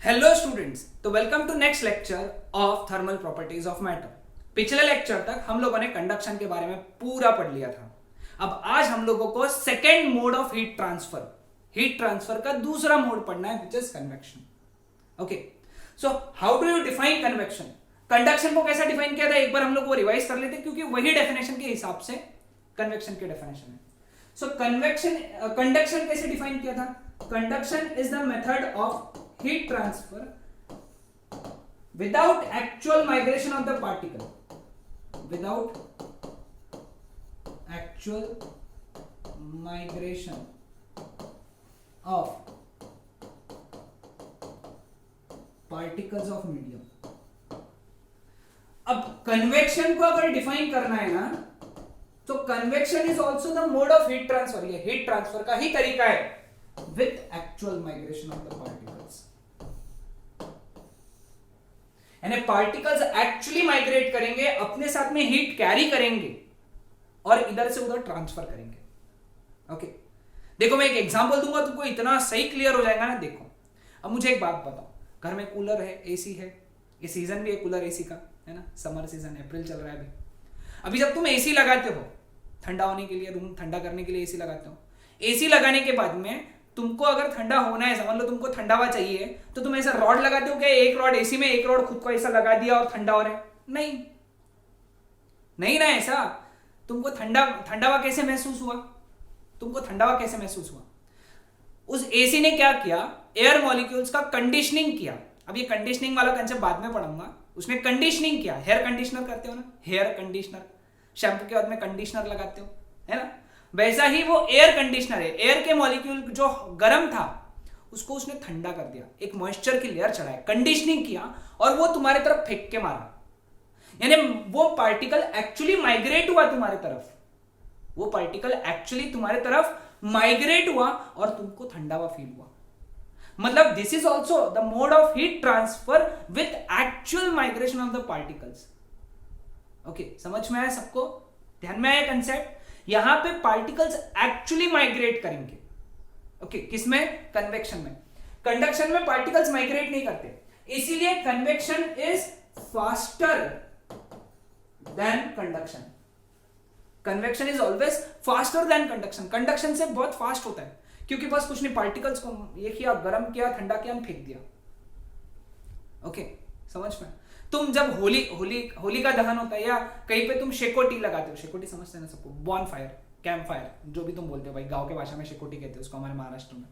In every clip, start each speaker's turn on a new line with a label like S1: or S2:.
S1: Hello students, तो welcome to next lecture of thermal properties of matter. पिछले lecture तक हम लोगों ने कंडक्शन के बारे में पूरा पढ़ लिया था। अब आज हम लोगों को second mode of heat transfer का दूसरा मोड पढ़ना है, which is convection. Okay, so how do you define convection? Conduction को कैसे डिफाइन किया था एक बार हम लोग वो रिवाइज कर लेते, क्योंकि वही डेफिनेशन के हिसाब से कन्वेक्शन की डेफिनेशन है। सो कंडक्शन कैसे डिफाइन किया था? Conduction is the method of heat transfer without actual migration of the particle, without actual migration of particles of medium। अब कन्वेक्शन को अगर डिफाइन करना है ना, तो convection is also the mode of heat transfer. ये हीट ट्रांसफर का ही तरीका है with actual migration of the particles. यानी पार्टिकल्स एक्चुअली माइग्रेट करेंगे, अपने साथ में हीट कैरी करेंगे और इधर से उधर ट्रांसफर करेंगे। ओके, देखो मैं एक एग्जांपल दूंगा, तुमको इतना सही क्लियर हो जाएगा ना। देखो, अब मुझे एक बात बताओ, घर में कूलर है, एसी है, ये सीजन भी है कूलर एसी का, है ना, समर सीजन, अप्रैल चल रहा है अभी जब तुम एसी लगाते हो ठंडा होने के लिए, रूम ठंडा करने के लिए एसी लगाते हो, एसी लगाने के बाद में तुमको अगर ठंडा होना है, समझ लो तुमको ठंडा हवा चाहिए, तो तुम ऐसा रॉड लगाते हो क्या? एक रॉड एसी में, एक रॉड खुद को ऐसा लगा दिया और ठंडा हो रहा है? नहीं ना, ऐसा तुमको ठंडा हवा कैसे महसूस हुआ? उस एसी ने क्या किया? एयर मॉलिक्यूल्स का कंडीशनिंग किया। अब ये कंडीशनिंग वाला कंसेप्ट बाद में पढ़ूंगा। उसने कंडीशनिंग किया। हेयर कंडीशनर करते हो ना, हेयर कंडीशनर, शैम्पू के बाद में कंडीशनर लगाते हो, है ना, वैसा ही वो एयर कंडीशनर है। एयर के मॉलिक्यूल जो गर्म था उसको उसने ठंडा कर दिया, एक मॉइस्चर की लेयर चढ़ाई, कंडीशनिंग किया और वो तुम्हारी तरफ फेंक के मारा। यानी वो पार्टिकल एक्चुअली माइग्रेट हुआ तुम्हारी तरफ, और तुमको ठंडा हुआ फील हुआ। मतलब this is also the mode of heat transfer with actual migration of the particles. Okay, समझ में आया सबको? ध्यान में आया कंसेप्ट? यहां पे पार्टिकल्स एक्चुअली माइग्रेट करेंगे। ओके, किसमें? कन्वेक्शन में। कंडक्शन में पार्टिकल्स माइग्रेट नहीं करते, इसीलिए convection is faster than conduction. Convection is always faster than conduction. Conduction से बहुत फास्ट होता है, क्योंकि बस कुछ नहीं, पार्टिकल्स को ये किया, गर्म किया, ठंडा किया, फेंक दिया। ओके, समझ में? तुम जब होली का दहन होता है या कहीं पे तुम शेकोटी लगाते हो, शेकोटी समझते हैं ना सबको, बॉन फायर, कैंप फायर, जो भी तुम बोलते हो भाई, गांव के भाषा में शेकोटी कहते हैं उसको, हमारे महाराष्ट्र में।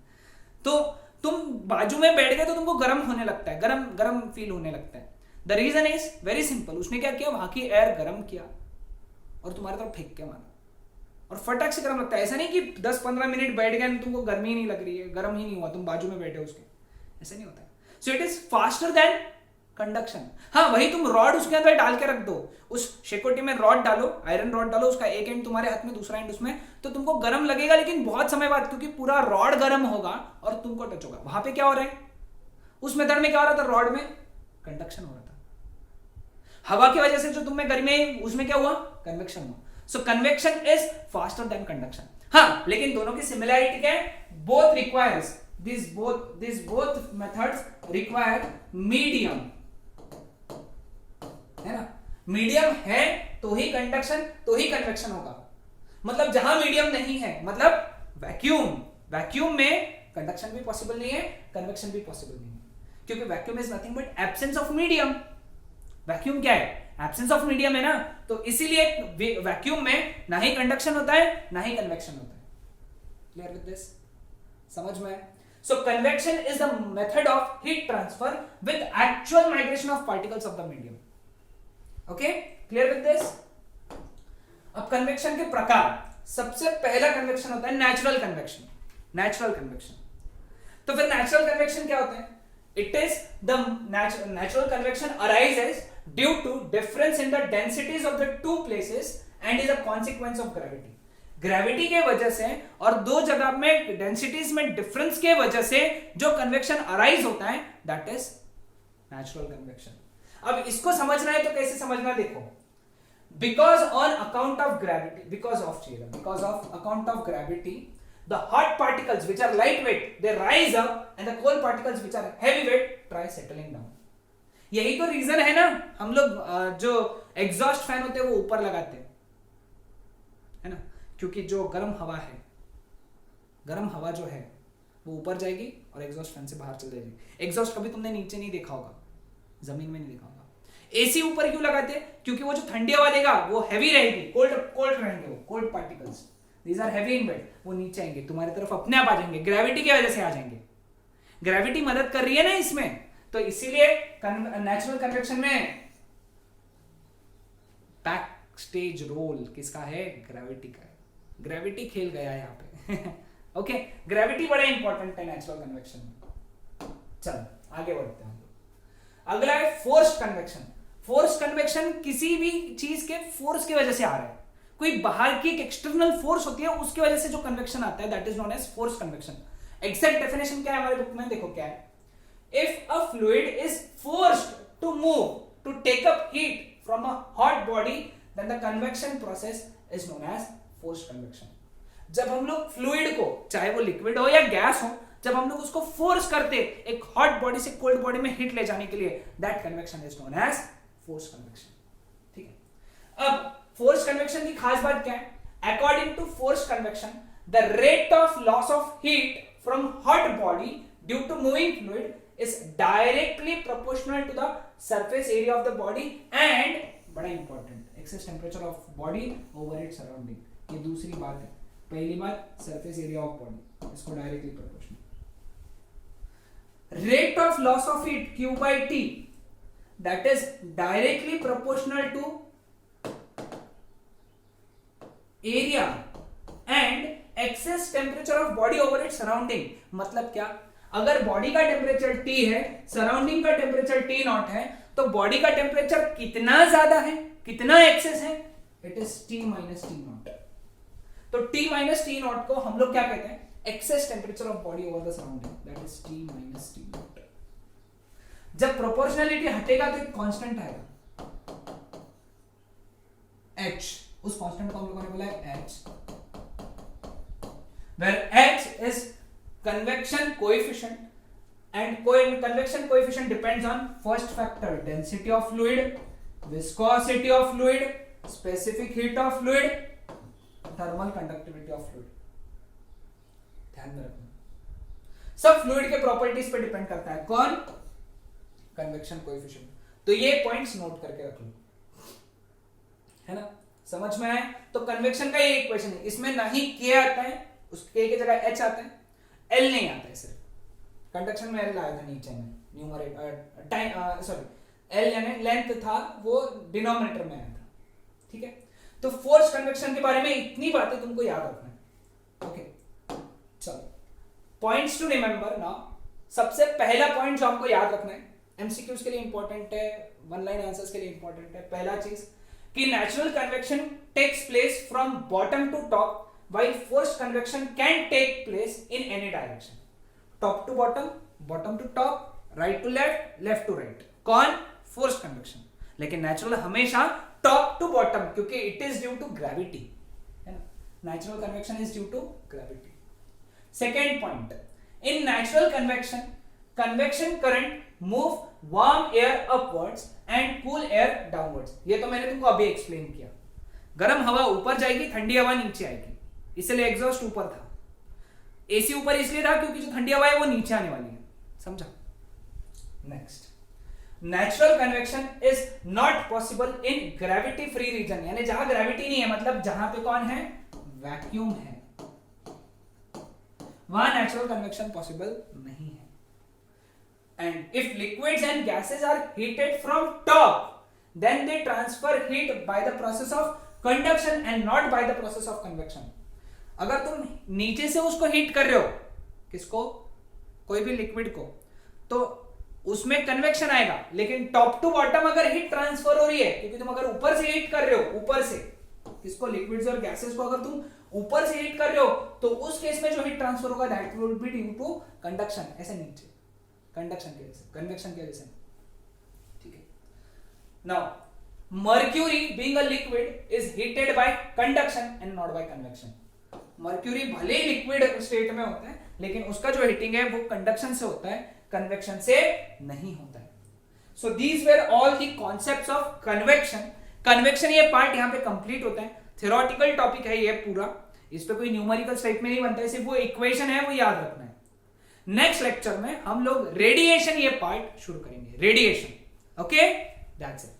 S1: तो तुम बाजू में बैठ गए तो तुमको गर्म होने लगता है, गर्म फील होने लगता है। The reason is very simple. उसने क्या किया? वहां की एयर गर्म किया और तुम्हारे तरफ फेंक के मारा, और फटाक से गर्म लगता है। ऐसा नहीं कि 10-15 मिनट बैठ गए तुमको गर्मी नहीं लग रही है, गर्म ही नहीं हुआ, तुम बाजू में बैठे उसके, ऐसा नहीं होता है। So it is faster than conduction. हाँ, वही तुम रॉड उसके अंदर डाल के रख दो, उस शेकोटी में रॉड डालो, आयरन रॉड डालो, उसका एक एंड तुम्हारे हाथ में, दूसरा एंड उसमें, तो तुमको गर्म लगेगा, लेकिन बहुत समय बाद, क्योंकि पूरा रॉड गर्म होगा और तुमको टच होगा। वहां पे क्या हो रहा है? उस मेथड में क्या हो रहा था? रॉड में कंडक्शन हो रहा था, हवा की वजह से जो तुम्हें गर्मी आई, उसमें क्या हुआ? कन्वेक्शन हुआ। So convection is faster than conduction. हाँ, लेकिन दोनों की सिमिलैरिटी क्या है? Both requires this both methods require medium, है ना। मीडियम है तो ही कंडक्शन, तो ही कन्वेक्शन होगा। मतलब जहां मीडियम नहीं है, मतलब वैक्यूम में कंडक्शन भी पॉसिबल नहीं है, कन्वेक्शन भी पॉसिबल नहीं है, क्योंकि vacuum is nothing but absence of medium. Vacuum क्या है? एब्सेंस ऑफ मीडियम है ना, तो इसीलिए वैक्यूम में ना ही कंडक्शन होता है, ना ही कन्वेक्शन होता है। Clear with this? समझ में? So convection is the method of heat transfer with actual migration of particles of the medium. Okay, clear with this? अब कन्वेक्शन के प्रकार, सबसे पहला कन्वेक्शन होता है नेचुरल कन्वेक्शन। तो फिर नेचुरल कन्वेक्शन क्या होता है? It is the natural convection arises due to difference in the densities of the two places and is a consequence of gravity के वजह से, और दो जगह में डेंसिटीज में डिफरेंस के वजह से जो कन्वेक्शन अराइज होता है, दैट इज नेचुरल कन्वेक्शन। अब इसको समझना है तो कैसे समझना? देखो, because on account of gravity, because of account of gravity, The hot particles which are lightweight, they rise up, and the cold particles which are heavyweight try settling down. यही तो रीजन है ना, हम लोग जो एग्जॉस्ट फैन होते हैं वो ऊपर लगाते हैं, है ना, क्योंकि जो गर्म हवा है, गर्म हवा जो है वो ऊपर जाएगी और एग्जॉस्ट फैन से बाहर चल जाएगी। एग्जॉस्ट कभी तुमने नीचे नहीं देखा होगा, जमीन में नहीं देखा होगा। एसी ऊपर क्यों लगाते हैं? क्योंकि वो जो ठंडी हवा देगा वो हैवी रहेगी, कोल्ड रहेंगे, वो cold particles, these are heavy in weight, वो नीचे आएंगे, तुम्हारी तरफ अपने आप आ जाएंगे, ग्रेविटी की वजह से आ जाएंगे। ग्रेविटी मदद कर रही है ना इसमें, तो इसीलिए नेचुरल कन्वेक्शन में बैक स्टेज रोल किसका है? ग्रेविटी का है। ग्रेविटी खेल गया यहाँ पे ओके, ग्रेविटी बड़ा इंपॉर्टेंट है नेचुरल कन्वेक्शन में। चलो आगे बढ़ते हैं। अगला है फोर्स्ड कन्वेक्शन। फोर्स कन्वेक्शन किसी भी चीज के फोर्स की वजह से आ रहा है, कोई बाहर की एक एक्सटर्नल फोर्स होती है उसकी वजह से जो कन्वेक्शन आता है, that is known as force convection. Exact definition क्या है हमारे बुक में, देखो क्या है। If a fluid is forced to move to take up heat from a hot body, then the convection process is known as forced convection. जब हम लोग फ्लूइड को, चाहे वो लिक्विड हो या गैस हो, जब हम लोग उसको फोर्स करते एक हॉट बॉडी से कोल्ड बॉडी में हीट ले जाने के लिए, that convection is known as force convection. ठीक है, अब फोर्स कन्वेक्शन की खास बात क्या है? According to force convection, the rate of loss of heat from hot body due to moving fluid is directly proportional to the surface area of the body and, बड़ा important, excess temperature of body over its surrounding. ये दूसरी बात है। पहली बात surface area of body, इसको directly proportional. Rate of loss of heat Q by T, that is directly proportional to area and excess temperature of body over its surrounding। मतलब क्या? अगर बॉडी का टेम्परेचर T है, surrounding का temperature T not है, तो body का temperature कितना ज्यादा है, कितना एक्सेस है? It is T minus T naught. तो T माइनस टी नॉट को हम लोग क्या कहते हैं? Excess temperature of body over the surrounding, that is T minus T naught. जब प्रोपोर्शनलिटी हटेगा तो एक कांस्टेंट आएगा H, उस कांस्टेंट को हम लोगों ने बोला है H, where H is convection coefficient and convection coefficient depends on first factor, density of fluid, viscosity of fluid, specific heat of fluid, thermal conductivity of fluid। ध्यान में रखना, सब फ्लूइड के प्रॉपर्टीज पे डिपेंड करता है। कौन? Convection coefficient. तो ये पॉइंट्स नोट करके रख लो, है ना, समझ में आए? तो कन्वेक्शन का ये इक्वेशन है, इसमें ना ही K आता है, उस K की जगह H आता है, L नहीं आता है सिर्फ। कंडक्शन में L आया था नीचे में, न्यूमरेटर टाइम सॉरी L यानी लेंथ था, वो डिनोमिनेटर में आया था। ठीक है, तो फोर्स कन्वेक्शन के बारे में इतनी बातें तुमको याद रखना है। ओके, चलो पॉइंट्स टू रिमेंबर नाउ। सबसे पहला पॉइंट जो हमको याद रखना है, एमसीक्यूज के लिए इंपॉर्टेंट है, वन लाइन आंसर्स के लिए इंपॉर्टेंट है। पहला चीज कि natural convection takes place from bottom to top, while forced convection can take place in any direction, top to bottom, bottom to top, right to left, left to right। कौन? forced convection। लेकिन natural हमेशा top to bottom, क्योंकि it is due to gravity, है ना, natural convection is due to gravity। second point, in natural convection, convection current move warm air upwards and cool air downwards। ये तो मैंने तुमको अभी एक्सप्लेन किया, गर्म हवा ऊपर जाएगी, ठंडी हवा नीचे आएगी, इसलिए एग्जॉस्ट ऊपर था। एसी ऊपर इसलिए था क्योंकि जो ठंडी हवा है वो नीचे आने वाली है, समझा? Next, natural convection is not possible in gravity free region, यानी जहां ग्रेविटी नहीं है, मतलब जहां पे कौन है? वैक्यूम है, वहां नेचुरल कन्वेक्शन पॉसिबल नहीं है। And if liquids and gases are heated from top, then they transfer heat by the process of conduction and not by the process of convection. अगर तुम नीचे से उसको हीट कर रहे हो, किसको? कोई भी लिक्विड को, तो उसमें कन्वेक्शन आएगा, लेकिन टॉप टू बॉटम अगर हीट ट्रांसफर हो रही है, क्योंकि तुम अगर ऊपर से हीट कर रहे हो, ऊपर से किसको? लिक्विड्स और गैसेस को अगर तुम ऊपर से हीट कर रहे हो, तो उस केस में जो हीट ट्रांसफर होगा that will be due to conduction, ऐसे नीचे कंडक्शन की वजह से, कन्वेक्शन की वजह से। ठीक है, now mercury being a liquid is heated by conduction and not by convection. Mercury भले ही लिक्विड स्टेट में होता है लेकिन उसका जो हीटिंग है वो कंडक्शन से होता है, कन्वेक्शन से नहीं होता है। So these were all the concepts of convection. Convection ये पार्ट यहां पे कंप्लीट होता है, थ्योरेटिकल टॉपिक है ये पूरा, इस पे कोई न्यूमेरिकल टाइप में नहीं बनता है, सिर्फ वो इक्वेशन है वो याद रखना है। नेक्स्ट लेक्चर में हम लोग रेडिएशन ये पार्ट शुरू करेंगे, रेडिएशन। Okay, that's it.